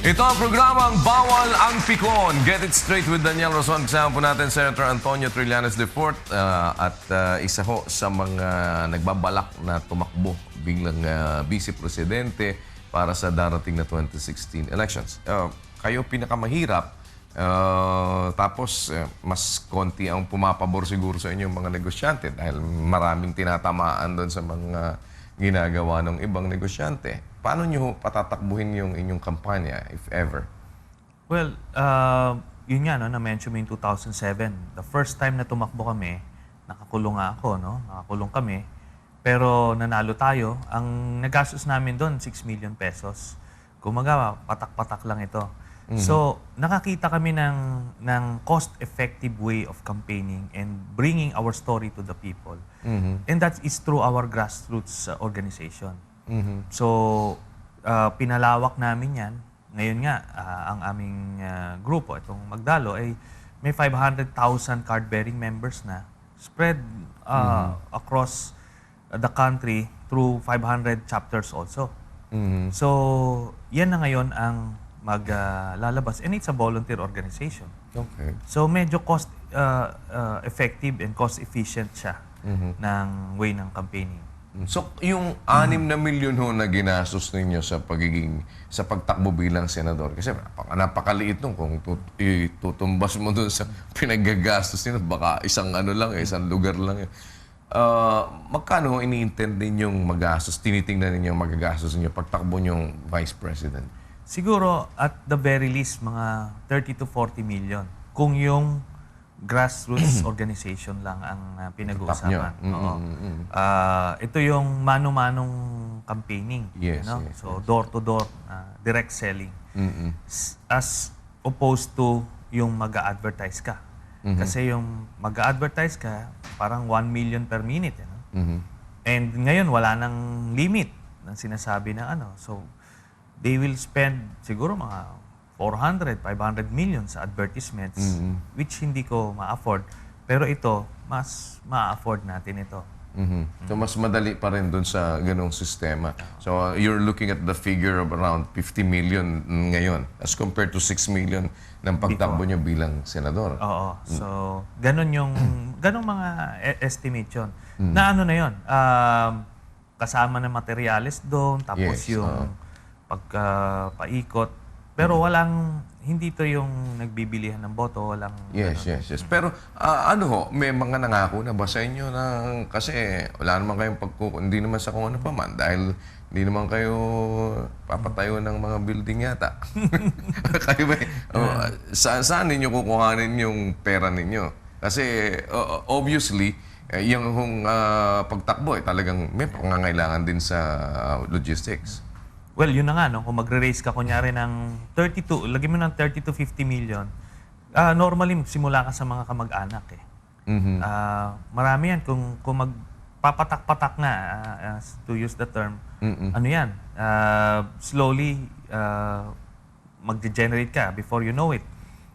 Ito ang programang Bawal ang Pikon. Get it straight with Daniel Roson. Kasama po natin Senator Antonio Trillanes IV isa ho sa mga nagbabalak na tumakbo bilang Vice Presidente para sa darating na 2016 elections. Kayo pinakamahirap, tapos mas konti ang pumapabor siguro sa inyong mga negosyante dahil maraming tinatamaan doon sa mga ginagawa ng ibang negosyante. Paano nyo patatakbuhin yung inyong kampanya, if ever? Well, yun nga, no, na-mention mo yung 2007. The first time na tumakbo kami, nakakulong nga ako, no? Nakakulong kami. Pero nanalo tayo. Ang nagastos namin doon, 6 million pesos. Kumaga, patak-patak lang ito. So, nakakita kami ng cost-effective way of campaigning and bringing our story to the people. And that is through our grassroots organization. So, pinalawak namin yan. Ngayon nga, ang aming grupo, itong Magdalo, ay may 500,000 card-bearing members na spread across the country through 500 chapters also. So, yan na ngayon ang maglalabas. And it's a volunteer organization. Okay. So, medyo cost-effective and cost-efficient siya ng way ng campaigning. So, yung 6 na milyon ho na ginastos ninyo sa pagtakbo bilang senador, kasi napakaliit nung kung itutumbas mo dun sa pinagagastos nyo, baka isang isang lugar lang. Magkano ini-intend ninyong magastos, tinitingnan ninyong magagastos ninyo pagtakbo nyong Vice President? Siguro, at the very least, mga 30 to 40 million. Kung yung grassroots organization lang ang pinag-uusapan. Ito yung mano-manong campaigning. Yes, no? yes, So, door-to-door, direct selling. As opposed to yung mag-a-advertise ka. Kasi yung mag-a-advertise ka, parang 1 million per minute. And ngayon, wala nang limit ng sinasabi na ano. So, they will spend siguro mga 400, 500 million sa advertisements, which hindi ko ma-afford. Pero ito, mas ma-afford natin ito. So, mas madali pa rin dun sa ganong sistema. So, you're looking at the figure of around 50 million ngayon as compared to 6 million ng pagtakbo nyo bilang senador. Oo. So, ganong mga estimate yun. Na ano na yun, kasama na materials doon, tapos Yes, yung pagpaikot. Pero hindi to yung nagbibilihan ng boto, walang... Yes. Pero may mga nangako na ba sa inyo kasi wala naman kayong hindi naman sa kung ano pa man dahil hindi naman kayo papatayo ng mga building yata. Kayo ba? Saan ninyo kukuhanin yung pera ninyo? Kasi obviously, yung pagtakbo talagang may pangangailangan din sa logistics. Well, yun na nga, no? Kung magre-raise ka kunyari ng 32, lagi mo ng 30 to 50 million, normally simula ka sa mga kamag-anak eh. Marami yan. Kung magpapatak-patak na, to use the term, ano yan, slowly mag-generate ka before you know it.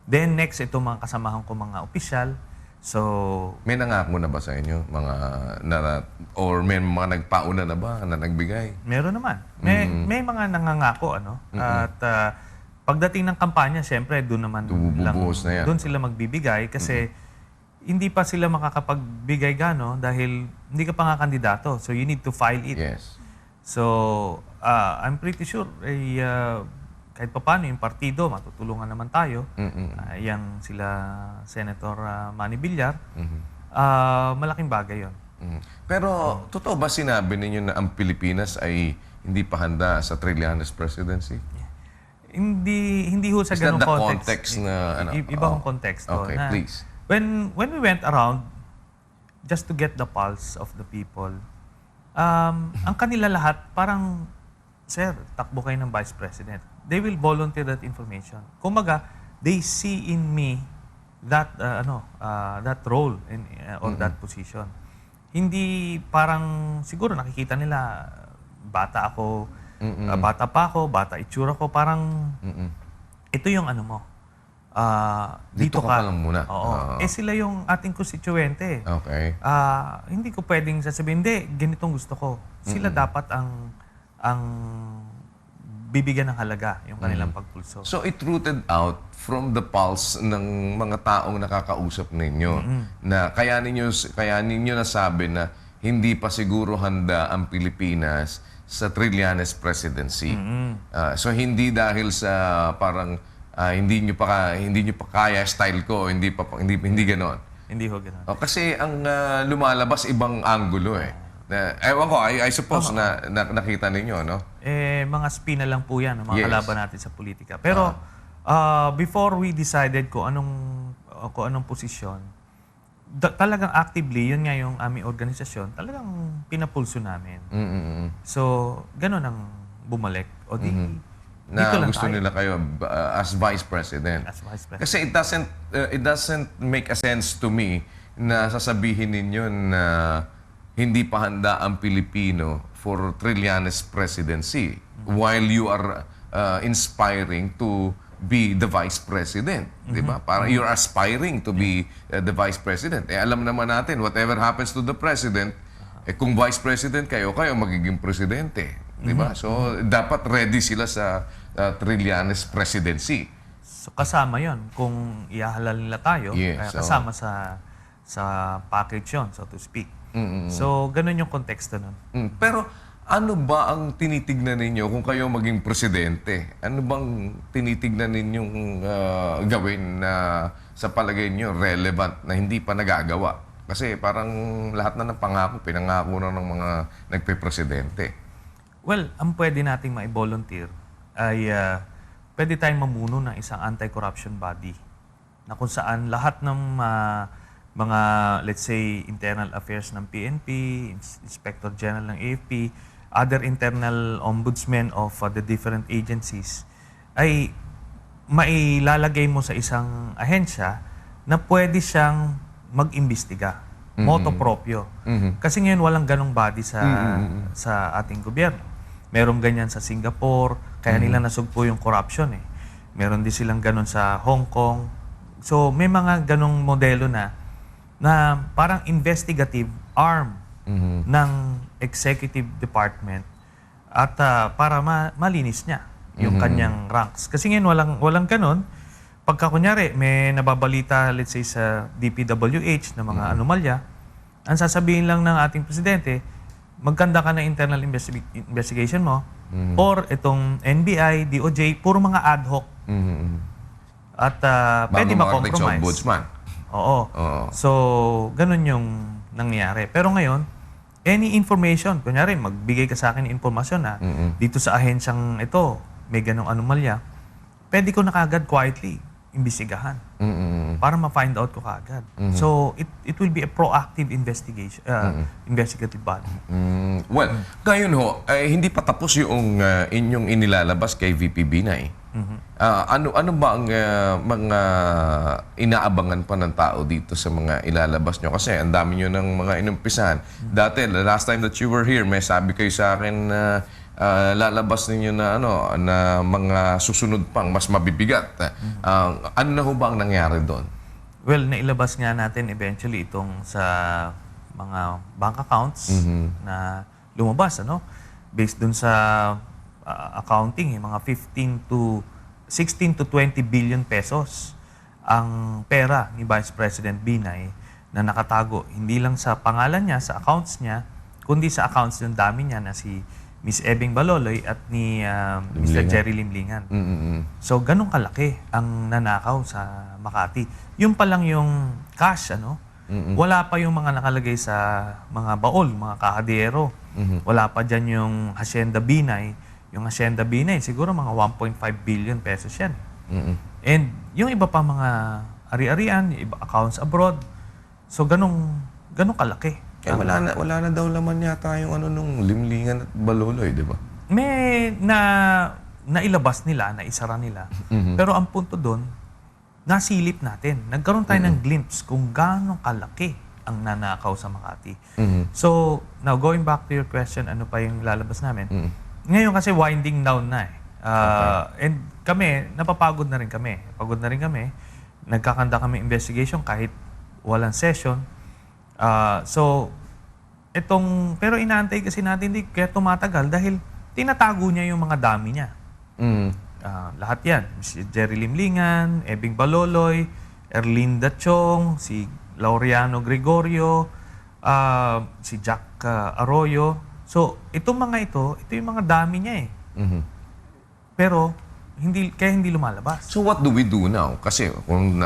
Then next, itong mga kasamahan ko mga opisyal. So, may nangako na ba sa inyo? Or may mga nagpauna na ba na nagbigay? Meron naman. May mga nangangako, ano? At pagdating ng kampanya, siyempre, doon naman doon sila magbibigay kasi hindi pa sila makakapagbigay gano dahil hindi ka pa nga kandidato. So, you need to file it. Yes. So, I'm pretty sure kahit pa paano yung partido, matutulungan naman tayo. Yang sila Senator Manny Villar. Malaking bagay yon. Pero totoo ba sinabi ninyo na ang Pilipinas ay hindi pa handa sa Trillanes presidency? Hindi ho sa ganung context na ano? Ibang konteksto. Okay, na, please. When we went around just to get the pulse of the people, ang kanila lahat parang, sir, takbo kayo ng Vice President. They will volunteer that information. Kumbaga, they see in me that that role or that position. Hindi parang siguro nakikita nila bata ako, bata pa ako, bata itsura ko, parang ito yung ano mo. Dito ka lang muna. Oo. Sila yung ating konstituente. Okay. Hindi ko pwedeng sasabihin, hindi, ganitong gusto ko. Sila dapat ang bibigyan ng halaga yung kanilang pagpulso. So it rooted out from the pulse ng mga taong nakakausap ninyo na kaya ninyo nasabi na hindi pa siguro handa ang Pilipinas sa Trillanes presidency. So hindi dahil sa parang hindi nyo pa kaya style ko, hindi ganon. Hindi ho ganun. Kasi ang lumalabas ibang anggulo eh. Ewan ko, I suppose na nakita ninyo, no? Mga spin na lang po yan, mga Yes. kalaban natin sa politika. Pero before we decided kung anong posisyon, talagang actively, yun nga yung aming organisasyon, talagang pinapulso namin. So, ganun ang bumalik. O di, Na dito lang gusto tayo. nila kayo as vice president. As Vice President. Kasi it doesn't make a sense to me na sasabihin ninyo na hindi pa handa ang Pilipino for Trillanes presidency while you are inspiring to be the vice president, di ba? Para you're aspiring to be the vice president. Alam naman natin whatever happens to the president, kung vice president kayo magiging presidente, di ba? So dapat ready sila sa Trillanes presidency. So, kasama yon kung iahalal nila tayo, Yes, kasama sa package yon, so to speak. So, ganun yung konteksto nun. Pero ano ba ang tinitignan ninyo kung kayo maging presidente? Ano bang tinitignan ninyong gawin na sa palagay niyo relevant na hindi pa nagagawa? Kasi parang lahat na ng pangako, pinangako na ng mga nagpe-presidente. Well, ang pwede nating mai-volunteer ay pwede tayong mamuno ng isang anti-corruption body na kung saan lahat ng mga, let's say, internal affairs ng PNP, Inspector General ng AFP, other internal ombudsmen of the different agencies, ay mailalagay mo sa isang ahensya na pwede siyang mag-imbestiga. Moto proprio. Kasi ngayon walang ganong body sa ating gobyerno. Merong ganyan sa Singapore, kaya nila nasugpo yung corruption eh. Meron din silang ganon sa Hong Kong. So may mga ganong modelo na parang investigative arm ng executive department at para malinis niya yung kanyang ranks. Kasi ngayon walang ganon. Pagka kunyari may nababalita, let's say sa DPWH na mga anomalya, ang sasabihin lang ng ating presidente, magkanda ka ng internal investigation mo or itong NBI, DOJ, puro mga ad hoc. At pwede ma-compromise. Ombudsman. Oo. So, ganun yung nangyayari. Pero ngayon, any information, kunyari, magbigay ka sa akin ng informasyon na dito sa ahensyang ito, may ganong anomalya, pwede ko na kagad quietly imbisigahan para ma-find out ko kagad. So, it will be a proactive investigation, investigative body. Well, ngayon ho, hindi pa tapos yung inyong inilalabas kay VP Binay. Ano ba ang mga inaabangan pa ng tao dito sa mga ilalabas nyo? Kasi ang dami nyo ng mga inumpisahan. Dati, the last time that you were here, may sabi kayo sa akin na lalabas ninyo na mga susunod pang mas mabibigat. Ano na ho ba ang nangyari doon? Well, nailabas nga natin eventually itong sa mga bank accounts na lumabas, based dun sa accounting, mga 16 to 20 billion pesos ang pera ni Vice President Binay na nakatago. Hindi lang sa pangalan niya, sa accounts niya, kundi sa accounts ng dami niya na si Miss Ebing Baloloy at ni Mr. Jerry Limlingan. So, ganun kalaki ang nanakaw sa Makati. Yung pa lang yung cash, wala pa yung mga nakalagay sa mga baol, mga kahadero. Wala pa dyan yung Hacienda Binay. Yung Hacienda Binay, siguro mga 1.5 billion pesos yan. And yung iba pa mga ari-arian, yung iba accounts abroad. So, ganun kalaki. Wala na daw laman yata yung nung Limlingan at Baloloy, di ba? May nailabas nila, naisara nila. Pero ang punto doon, nasilip natin. Nagkaroon tayo ng glimpse kung gaano kalaki ang nanakaw sa Makati. So, now going back to your question, ano pa yung lalabas namin? Ngayon kasi winding down na eh. And kami, napapagod na rin kami. Pagod na rin kami. Nagkakanda kami investigation kahit walang session. Pero inaantay kasi natin kaya tumatagal dahil tinatago niya yung mga dami niya. Lahat yan. Si Jerry Limlingan, Ebing Baloloy, Erlinda Chong, si Laureano Gregorio, si Jack Arroyo. So, itong mga ito yung mga dami niya eh. Pero, kaya hindi lumalabas. So what do we do now? Kasi kung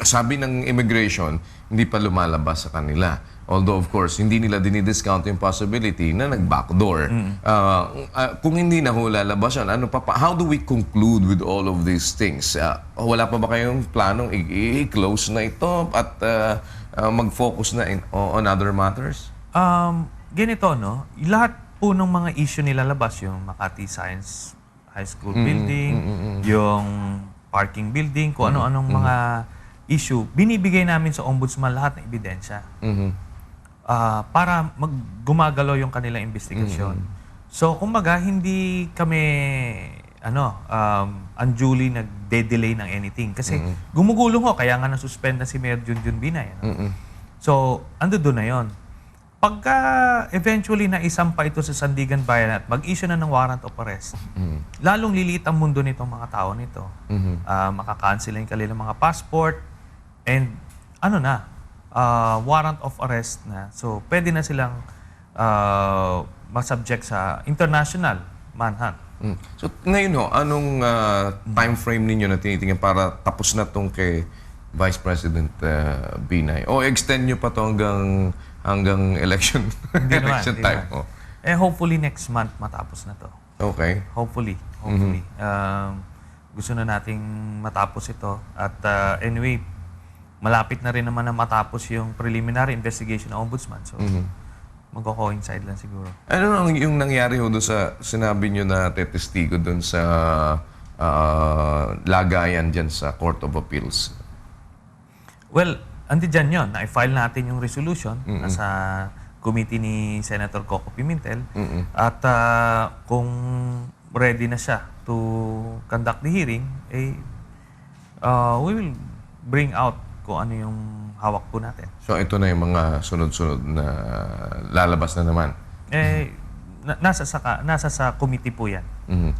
sabi ng immigration, hindi pa lumalabas sa kanila. Although of course, hindi nila dinidiscount yung possibility na nag-backdoor. Kung hindi na ho lalabas yan, how do we conclude with all of these things? Wala pa ba kayong planong i-close na ito at mag-focus na on other matters? Ganito, no? Lahat po ng mga issue nilalabas, yung Makati Science High School building, yung parking building, kung ano-anong mga issue, binibigay namin sa ombudsman lahat ng ebidensya para gumagalaw yung kanilang investigasyon. So, kumbaga, hindi kami unduly nagde-delay ng anything. Kasi gumugulong ho, kaya nga nasuspend na si Mayor Junjun Binay. So, ando doon na yon. Pagka eventually na isampa ito sa Sandigan Bayan at mag-issue na ng warrant of arrest, lalong liliit ang mundo nitong mga tao nito. Makakancel yung kanilang mga passport and warrant of arrest na. So, pwede na silang masubject sa international manhunt. So, ngayon ho, anong time frame ninyo na tinitingnan para tapos na tong kay Vice President Binay? O extend nyo pa to hanggang election election time? Hopefully next month matapos na to. Okay. Hopefully. Gusto na nating matapos ito. At anyway, malapit na rin naman na matapos yung preliminary investigation ng Ombudsman. So, magko-coincide lang siguro. Ano yung nangyari ho doon sa sinabi nyo na tetestigo doon sa lagayan dyan sa Court of Appeals? Well, dyan yun. Na-file natin yung resolution sa committee ni Senator Coco Pimentel. At kung ready na siya to conduct the hearing, we will bring out kung ano yung hawak po natin. So ito na yung mga sunod-sunod na lalabas na naman? Nasa sa committee po yan.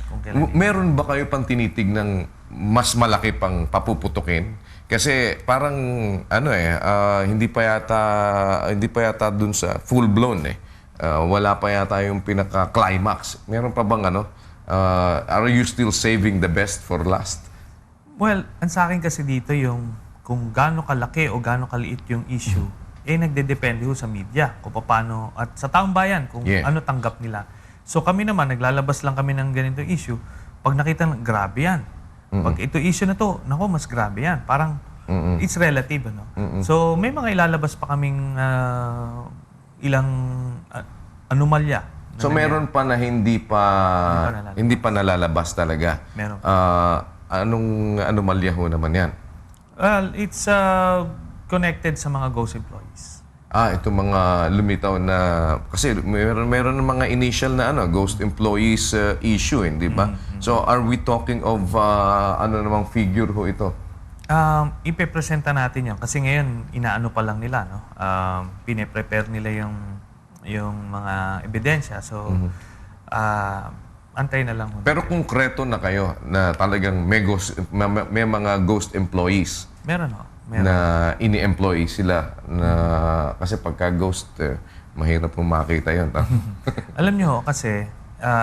Kung kailan meron ba kayo pang tinitig ng mas malaki pang papuputukin? Kasi parang hindi pa yata dun sa full blown wala pa yata yung pinaka-climax. Meron pa bang are you still saving the best for last? Well, ang sa akin kasi dito yung kung gaano kalaki o gaano kaliit yung issue, nagdedepende ho sa media kung paano at sa taong bayan kung ano tanggap nila. So kami naman, naglalabas lang kami ng ganito issue. Pag nakita ng grabe yan. Pag ito issue na to, nako, mas grabe yan. Parang it's relative, So may mga ilalabas pa kaming ilang anomalya. So meron pa na hindi pa nalalabas talaga. Meron. Anong anomalya ho naman yan? Well, it's connected sa mga ghost employees. Ito mga lumitaw na kasi meron ng mga initial na ghost employees issue, hindi ba? So are we talking of namang figure ho ito? Ipepresenta natin 'yon kasi ngayon inaano pa lang nila, no? Pine-prepare nila yung mga ebidensya. So antay na lang. Pero konkreto na kayo na talagang may mga ghost employees. Meron ho. Na ini-employ sila na kasi pagka ghost mahirap pong makita 'yon. Alam niyo kasi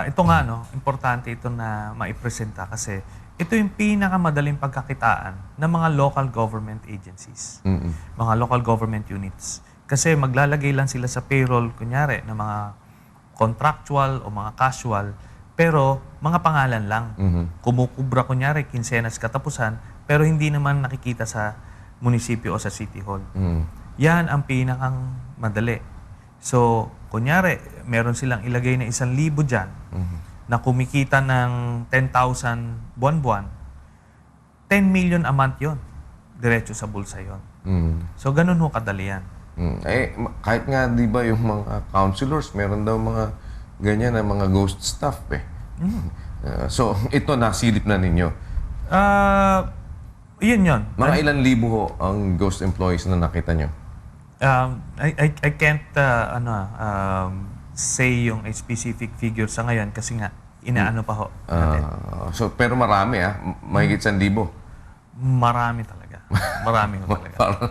ito nga importante ito na maipresenta kasi ito yung pinakamadaling pagkakitaan ng mga local government agencies. Mga local government units. Kasi maglalagay lang sila sa payroll kunyari ng mga contractual o mga casual pero mga pangalan lang. Kumukubra kunyari kinsenas katapusan pero hindi naman nakikita sa munisipyo o sa City Hall. Yan ang pinakang madali. So, kunyari, meron silang ilagay na 1,000 dyan na kumikita ng 10,000 buwan-buwan, 10 million a month yun. Diretso sa bulsa yun. So, ganun ho kadali yan. Kahit nga, di ba, yung mga councilors, meron daw mga ganyan na mga ghost staff so, ito nasilip na ninyo? Yun. Mga ilan libo ho ang ghost employees na nakita nyo? I can't say yung specific figure sa ngayon kasi nga inaano pa ho natin. Pero marami mahigit 1,000. Marami talaga. Marami ho talaga. Parang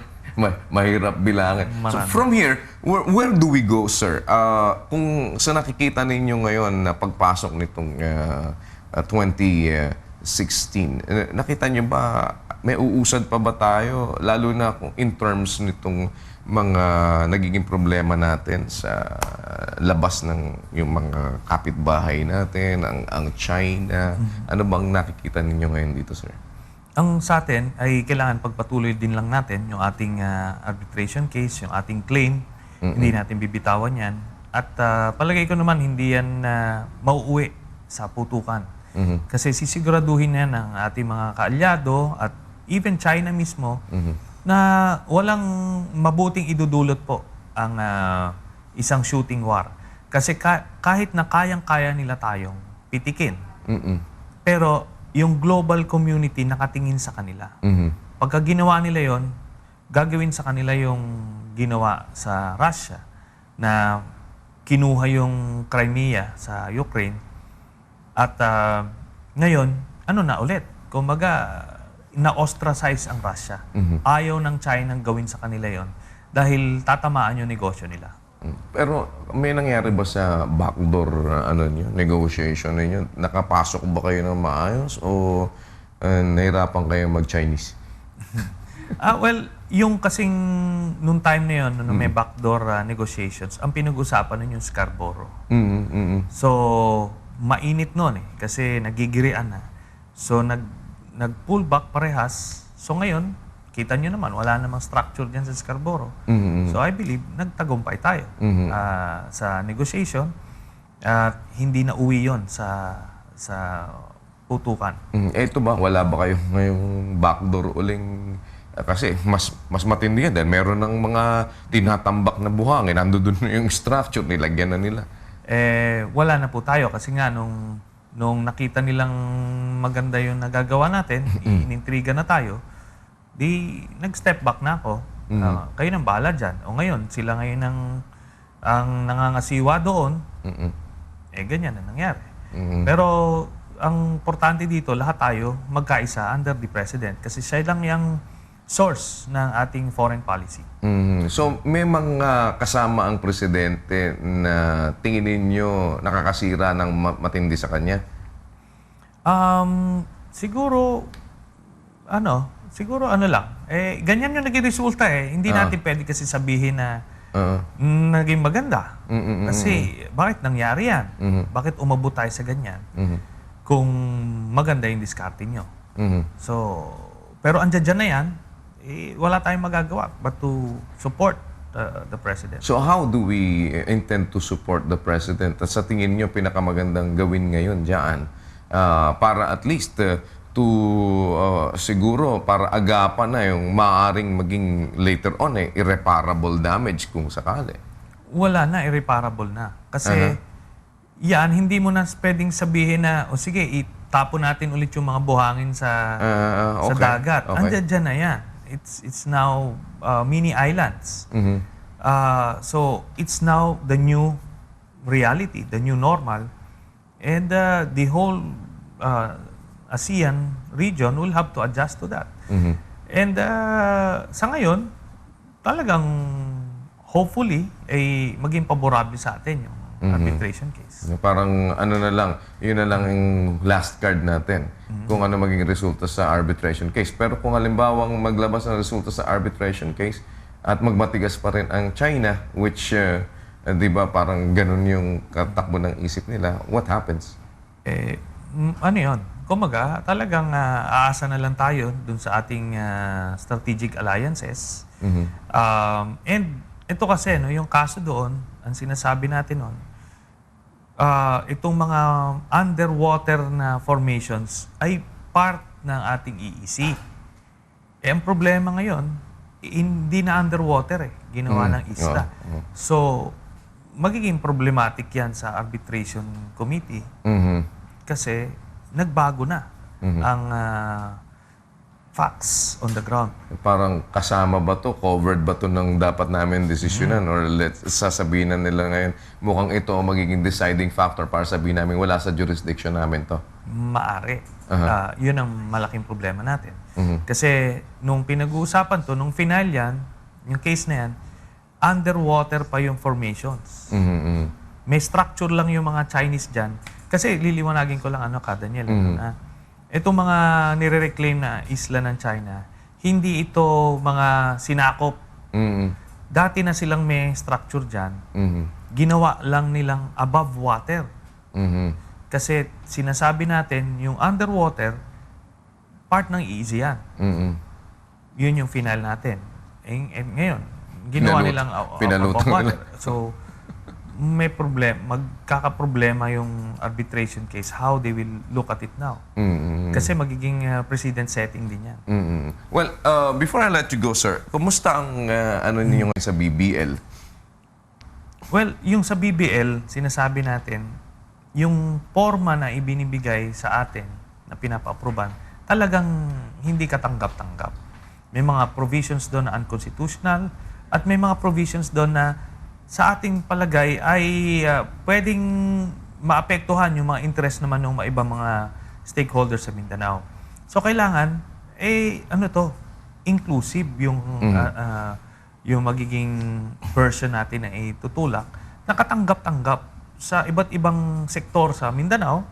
mahirap bilangin. So Marami. from here, where do we go, sir? Kung sa nakikita ninyo ngayon na pagpasok nitong 2016, nakita niyo ba may uusad pa ba tayo? Lalo na kung in terms nitong mga nagiging problema natin sa labas ng yung mga kapitbahay natin, ang China. Ano bang nakikita ninyo ngayon dito, sir? Ang sa atin ay kailangan pagpatuloy din lang natin yung ating arbitration case, yung ating claim. Hindi natin bibitawan yan. At palagay ko naman, hindi yan mauuwi sa putukan. Kasi sisiguraduhin yan ng ating mga kaalyado at even China mismo na walang mabuting idudulot po ang isang shooting war. Kasi kahit na kayang-kaya nila tayong pitikin, pero yung global community nakatingin sa kanila. Pagka ginawa nila yon, gagawin sa kanila yung ginawa sa Russia na kinuha yung Crimea sa Ukraine at ngayon, ano na ulit? Kumbaga, na-ostracize ang Russia. Ayaw ng China gawin sa kanila yon dahil tatamaan yung negosyo nila. Pero may nangyari ba sa backdoor negotiation ninyo? Nakapasok ba kayo ng maayos o nahirapan kayo mag-Chinese? Well, yung kasing nung time na yun, nung may backdoor negotiations, ang pinag-usapan nun yung Scarborough. So, mainit nun kasi nagigirian na. So, nag-pull back parehas. So, ngayon, kita nyo naman, wala namang structure dyan sa Scarborough. So, I believe, nagtagumpay tayo sa negotiation at hindi na uwi yon sa putukan. Ito ba, wala ba kayong ngayong backdoor uling? Kasi mas matindi yan dahil meron ng mga tinatambak na buhangin. Nandun yung structure, nilagyan na nila. Wala na po tayo kasi nga nung nakita nilang maganda yung nagagawa natin, inintriga na tayo, di nag-step back na ako. Kayo nang bahala dyan. O ngayon, sila ngayon ang nangangasiwa doon, ganyan na nangyari. Pero ang importante dito, lahat tayo magkaisa under the President kasi siya lang yung source ng ating foreign policy. So, may mga kasama ang presidente na tingin ninyo nakakasira ng matindi sa kanya? Siguro lang. Ganyan yung naging resulta Hindi natin pwede kasi sabihin na naging maganda. Kasi bakit nangyari yan? Bakit umabot tayo sa ganyan? Kung maganda yung diskarte nyo. So, pero andyan na yan, wala tayong magagawa but to support the President. So how do we intend to support the President? At sa tingin nyo, pinakamagandang gawin ngayon dyan para at least siguro para agapan na yung maaaring maging later on irreparable damage kung sakali? Wala na, irreparable na. Kasi yan, hindi mo na pwedeng sabihin na, sige, itapon natin ulit yung mga buhangin sa dagat. Okay. Andyan na yan. It's now mini islands. So it's now the new reality, the new normal, and the whole ASEAN region will have to adjust to that. And sa ngayon, talagang hopefully ay maging paborable sa atin yung arbitration case. Parang yun na lang yung last card natin kung ano maging resulta sa arbitration case. Pero kung halimbawang maglabas ng resulta sa arbitration case at magmatigas pa rin ang China, which, di ba, parang ganun yung katakbo ng isip nila, what happens? Ano yun? Kumaga, talagang aasa na lang tayo dun sa ating strategic alliances. And ito kasi, yung kaso doon, ang sinasabi natin noon, itong mga underwater na formations ay part ng ating EEC. Ang problema ngayon, hindi na underwater ginawa ng isla. So, magiging problematic yan sa arbitration committee kasi nagbago na ang facts on the ground. Parang kasama ba to? Covered ba to ng dapat namin desisyonan? Or sasabihin na nila ngayon, mukhang ito ang magiging deciding factor para sabihin namin wala sa jurisdiction namin to. Maari. Yun ang malaking problema natin. Kasi nung pinag-uusapan to, nung final yan, yung case na yan, underwater pa yung formations. May structure lang yung mga Chinese dyan. Kasi liliwanagin ko lang Daniel. Itong mga nire-reclaim na isla ng China, hindi ito mga sinakop. Dati na silang may structure dyan. Ginawa lang nilang above water. Kasi sinasabi natin, yung underwater, part ng EEZ yan. Yun yung final natin. Ngayon, ginawa nilang above water. So, may magkakaproblema yung arbitration case, how they will look at it now. Kasi magiging precedent setting din yan. Well, before I let you go, sir, kumusta ang ninyo sa BBL? Well, yung sa BBL, sinasabi natin, yung forma na ibinibigay sa atin na pinapa-aproban, talagang hindi katanggap-tanggap. May mga provisions doon na unconstitutional at may mga provisions doon na sa ating palagay ay pwedeng maapektuhan yung mga interest naman ng ibang mga stakeholders sa Mindanao. So kailangan, inclusive yung magiging version natin na itutulak, nakatanggap-tanggap sa iba't ibang sektor sa Mindanao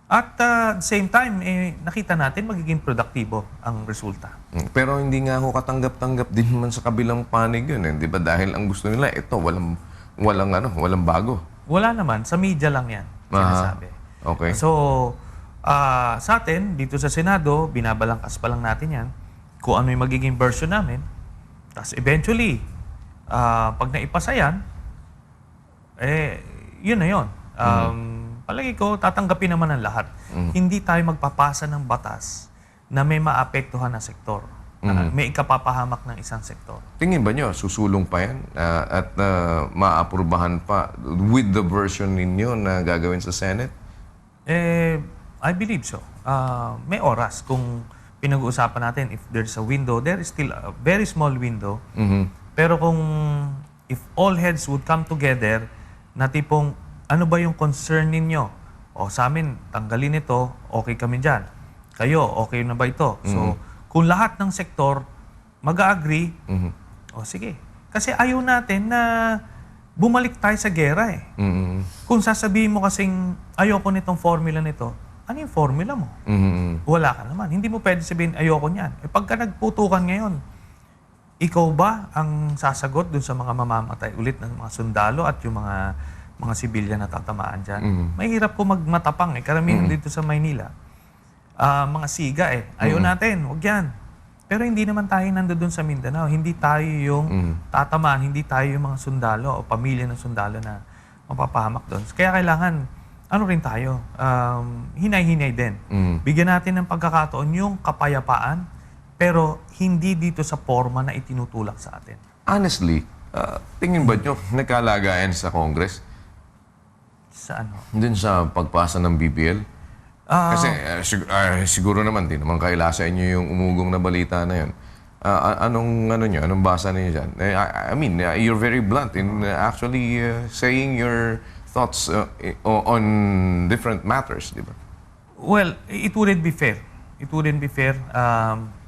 at at the same time, nakita natin magiging produktibo ang resulta. Pero hindi nga ako katanggap-tanggap din naman sa kabilang panig yun. Di ba? Dahil ang gusto nila, ito, walang bago. Wala naman. Sa media lang yan, sinasabi. Okay. So, sa atin, dito sa Senado, binabalangkas pa lang natin yan kung ano yung magiging version namin. Tapos eventually, pag naipasa yan, yun na yun. Palagi ko, tatanggapin naman ang lahat. Hindi tayo magpapasa ng batas na may maapektuhan na sektor. May ikapapahamak ng isang sektor. Tingin ba nyo, susulong pa yan at maaprubahan pa with the version ninyo na gagawin sa Senate? I believe so. May oras kung pinag-uusapan natin if there's a window. There is still a very small window. Pero kung if all heads would come together na tipong ano ba yung concern ninyo? O sa amin, tanggalin ito, okay kami dyan. Kayo, okay na ba ito? So, kung lahat ng sektor mag-agree, o sige. Kasi ayaw natin na bumalik tayo sa gera eh. Kung sasabihin mo kasing ayoko nitong formula nito, ano yung formula mo? Wala ka naman. Hindi mo pwede sabihin ayoko niyan. Pagka nagputukan ngayon, ikaw ba ang sasagot dun sa mga mamamatay ulit ng mga sundalo at yung mga sibilyan na tatamaan dyan? Mahirap po magmatapang eh. Karamihan dito sa Maynila. Mga siga eh. Ayaw natin, huwag yan. Pero hindi naman tayo nandoon sa Mindanao. Hindi tayo yung tatamaan, hindi tayo yung mga sundalo o pamilya ng sundalo na mapapahamak doon. Kaya kailangan, rin tayo, hinay-hinay din. Bigyan natin ng pagkakataon yung kapayapaan, pero hindi dito sa forma na itinutulak sa atin. Honestly, tingin ba nyo nagkalagayan sa Congress? Sa ano? Din sa pagpasa ng BBL? Kasi siguro naman, di naman kaila sa inyo yung umugong na balita na yun. Anong basa niyo dyan? I mean, you're very blunt in actually saying your thoughts on different matters, di ba? Well, it wouldn't be fair. It wouldn't be fair.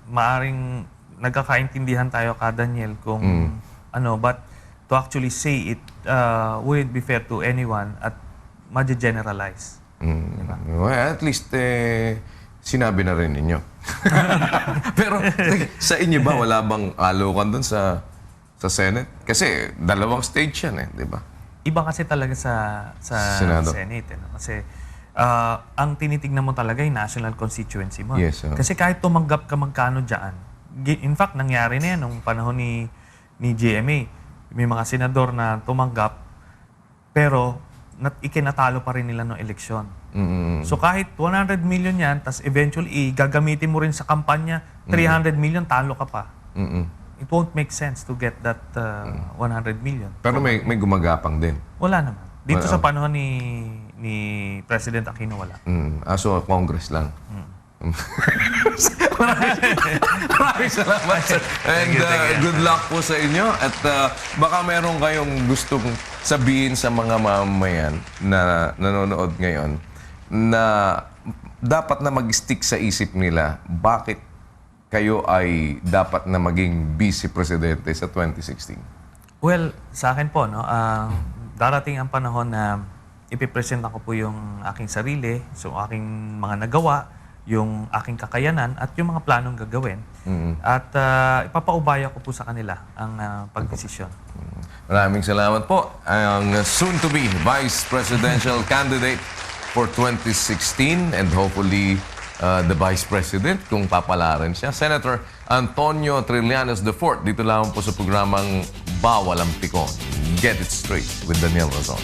Maaring nagkakaintindihan tayo Daniel kung but to actually say it wouldn't be fair to anyone at ma-generalize. Diba? Well, at least sinabi na rin ninyo. Pero sa inyo ba, wala bang alokan dun sa Senate? Kasi dalawang stage yan di ba? Iba kasi talaga sa Senado. Senate. Kasi ang tinitignan mo talaga yung national constituency mo. Yes, Kasi kahit tumanggap ka magkano dyan, in fact, nangyari na yan nung panahon ni GMA. May mga senador na tumanggap, pero ikinatalo pa rin nila ng eleksyon. So kahit 100 million yan, tas eventually gagamitin mo rin sa kampanya, 300 million, talo ka pa. It won't make sense to get that 100 million. Pero may gumagapang din. Wala naman. Dito sa panahon ni President Aquino, wala. So Congress lang. Maraming salamat, sir. And Thank you. good luck po sa inyo. At baka meron kayong gustong sabihin sa mga mamamayan na nanonood ngayon na dapat na mag-stick sa isip nila bakit kayo ay dapat na maging vice presidente sa 2016. Well, sa akin po, no, darating ang panahon na ipipresent ko po yung aking sarili, so aking mga nagawa, yung aking kakayanan, at yung mga planong gagawin. At ipapaubaya ko po sa kanila ang pagdesisyon. Maraming salamat po. Ang soon-to-be Vice Presidential candidate for 2016 and hopefully the Vice President kung papalaran siya, Senator Antonio Trillanes IV. Dito lang po sa programang Bawal ang Pikon. Get it straight with Daniel Razon.